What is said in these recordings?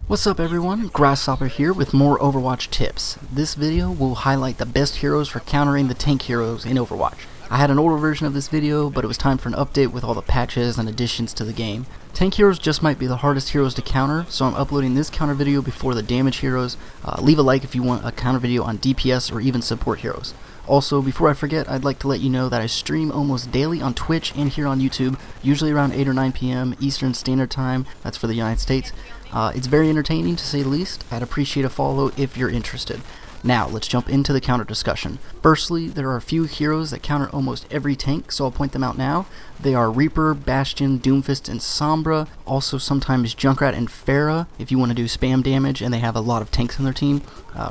What's up everyone, Grasshopper here with more Overwatch tips. This video will highlight the best heroes for countering the tank heroes in Overwatch. I had an older version of this video, but it was time for an update with all the patches and additions to the game. Tank heroes just might be the hardest heroes to counter, so I'm uploading this counter video before the damage heroes. Leave a like if you want a counter video on DPS or even support heroes. Also, before I forget, I'd like to let you know that I stream almost daily on Twitch and here on YouTube, usually around 8 or 9 p.m. Eastern Standard Time, that's for the United States. It's very entertaining to say the least. I'd appreciate a follow if you're interested. Now, let's jump into the counter discussion. Firstly, there are a few heroes that counter almost every tank, so I'll point them out now. They are Reaper, Bastion, Doomfist, and Sombra. Also sometimes Junkrat and Pharah if you want to do spam damage and they have a lot of tanks on their team.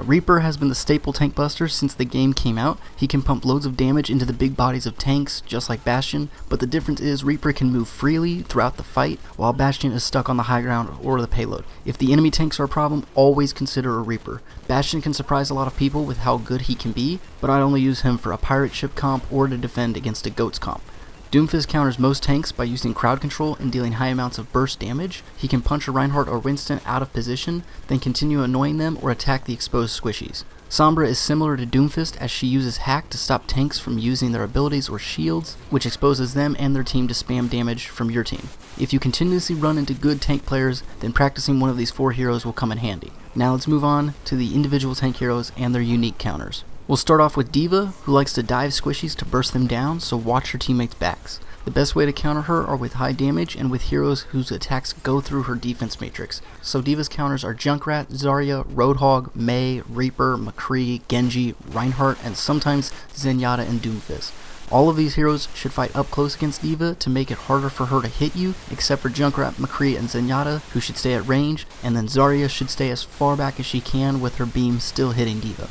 Reaper has been the staple tank buster since the game came out. He can pump loads of damage into the big bodies of tanks, just like Bastion, but the difference is Reaper can move freely throughout the fight, while Bastion is stuck on the high ground or the payload. If the enemy tanks are a problem, always consider a Reaper. Bastion can surprise a lot of people with how good he can be, but I'd only use him for a pirate ship comp or to defend against a goats comp. Doomfist counters most tanks by using crowd control and dealing high amounts of burst damage. He can punch a Reinhardt or Winston out of position, then continue annoying them or attack the exposed squishies. Sombra is similar to Doomfist as she uses hack to stop tanks from using their abilities or shields, which exposes them and their team to spam damage from your team. If you continuously run into good tank players, then practicing one of these 4 heroes will come in handy. Now let's move on to the individual tank heroes and their unique counters. We'll start off with D.Va, who likes to dive squishies to burst them down, so watch your teammates' backs. The best way to counter her are with high damage and with heroes whose attacks go through her defense matrix. So D.Va's counters are Junkrat, Zarya, Roadhog, Mei, Reaper, McCree, Genji, Reinhardt, and sometimes Zenyatta and Doomfist. All of these heroes should fight up close against D.Va to make it harder for her to hit you, except for Junkrat, McCree, and Zenyatta, who should stay at range, and then Zarya should stay as far back as she can with her beam still hitting D.Va.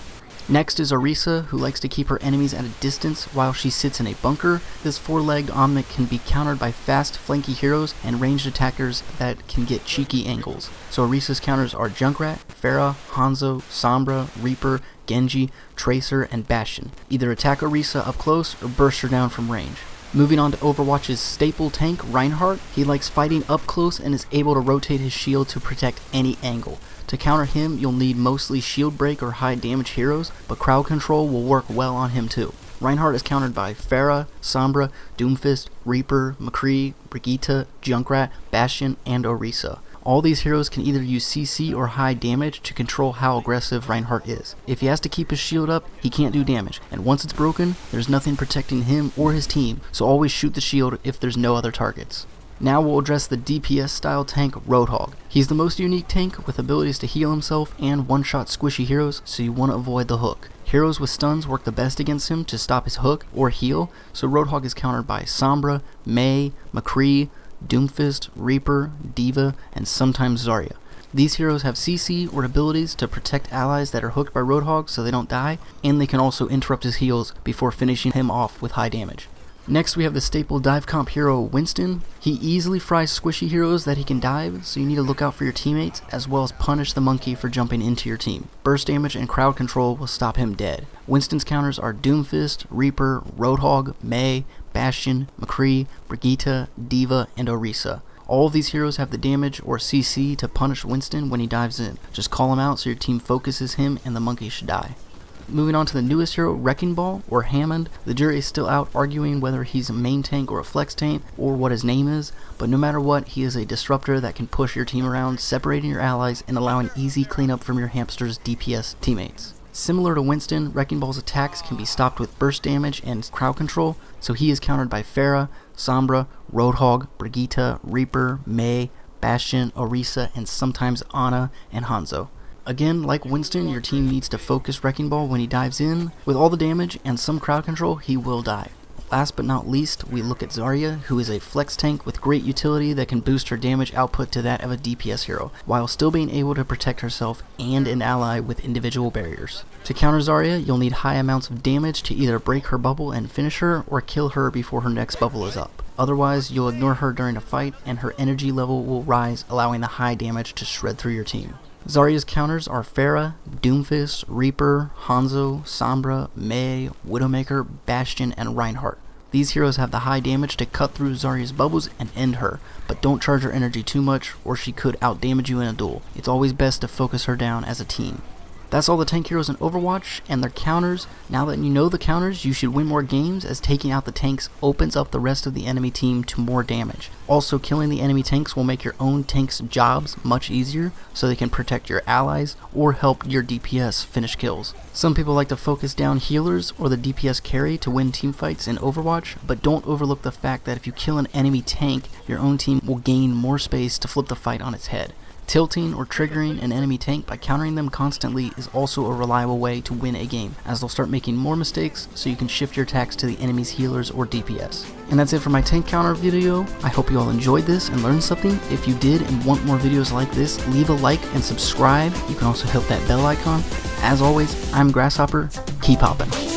Next is Orisa, who likes to keep her enemies at a distance while she sits in a bunker. This 4-legged omnic can be countered by fast, flanky heroes and ranged attackers that can get cheeky angles. So Orisa's counters are Junkrat, Pharah, Hanzo, Sombra, Reaper, Genji, Tracer, and Bastion. Either attack Orisa up close or burst her down from range. Moving on to Overwatch's staple tank, Reinhardt. He likes fighting up close and is able to rotate his shield to protect any angle. To counter him, you'll need mostly shield break or high damage heroes, but crowd control will work well on him too. Reinhardt is countered by Pharah, Sombra, Doomfist, Reaper, McCree, Brigitte, Junkrat, Bastion, and Orisa. All these heroes can either use CC or high damage to control how aggressive Reinhardt is. If he has to keep his shield up, he can't do damage, and once it's broken, there's nothing protecting him or his team, so always shoot the shield if there's no other targets. Now we'll address the DPS style tank Roadhog. He's the most unique tank with abilities to heal himself and one-shot squishy heroes, so you want to avoid the hook. Heroes with stuns work the best against him to stop his hook or heal, so Roadhog is countered by Sombra, Mei, McCree, Doomfist, Reaper, D.Va, and sometimes Zarya. These heroes have CC or abilities to protect allies that are hooked by Roadhog so they don't die, and they can also interrupt his heals before finishing him off with high damage. Next we have the staple dive comp hero Winston. He easily fries squishy heroes that he can dive, so you need to look out for your teammates as well as punish the monkey for jumping into your team. Burst damage and crowd control will stop him dead. Winston's counters are Doomfist, Reaper, Roadhog, Mei, Bastion, McCree, Brigitte, D.Va, and Orisa. All of these heroes have the damage or CC to punish Winston when he dives in. Just call him out so your team focuses him and the monkey should die. Moving on to the newest hero, Wrecking Ball, or Hammond. The jury is still out arguing whether he's a main tank or a flex tank, or what his name is, but no matter what, he is a disruptor that can push your team around, separating your allies and allowing easy cleanup from your hamster's DPS teammates. Similar to Winston, Wrecking Ball's attacks can be stopped with burst damage and crowd control, so he is countered by Pharah, Sombra, Roadhog, Brigitte, Reaper, Mei, Bastion, Orisa, and sometimes Ana and Hanzo. Again, like Winston, your team needs to focus Wrecking Ball when he dives in. With all the damage and some crowd control, he will die. Last but not least, we look at Zarya, who is a flex tank with great utility that can boost her damage output to that of a DPS hero, while still being able to protect herself and an ally with individual barriers. To counter Zarya, you'll need high amounts of damage to either break her bubble and finish her, or kill her before her next bubble is up. Otherwise, you'll ignore her during a fight, and her energy level will rise, allowing the high damage to shred through your team. Zarya's counters are Pharah, Doomfist, Reaper, Hanzo, Sombra, Mei, Widowmaker, Bastion, and Reinhardt. These heroes have the high damage to cut through Zarya's bubbles and end her, but don't charge her energy too much or she could outdamage you in a duel. It's always best to focus her down as a team. That's all the tank heroes in Overwatch and their counters. Now that you know the counters, you should win more games, as taking out the tanks opens up the rest of the enemy team to more damage. Also, killing the enemy tanks will make your own tanks' jobs much easier, so they can protect your allies or help your DPS finish kills. Some people like to focus down healers or the DPS carry to win teamfights in Overwatch, but don't overlook the fact that if you kill an enemy tank, your own team will gain more space to flip the fight on its head. Tilting or triggering an enemy tank by countering them constantly is also a reliable way to win a game, as they'll start making more mistakes, so you can shift your attacks to the enemy's healers or DPS. And that's it for my tank counter video. I hope you all enjoyed this and learned something. If you did and want more videos like this, leave a like and subscribe. You can also hit that bell icon. As always, I'm Grasshopper. Keep hopping.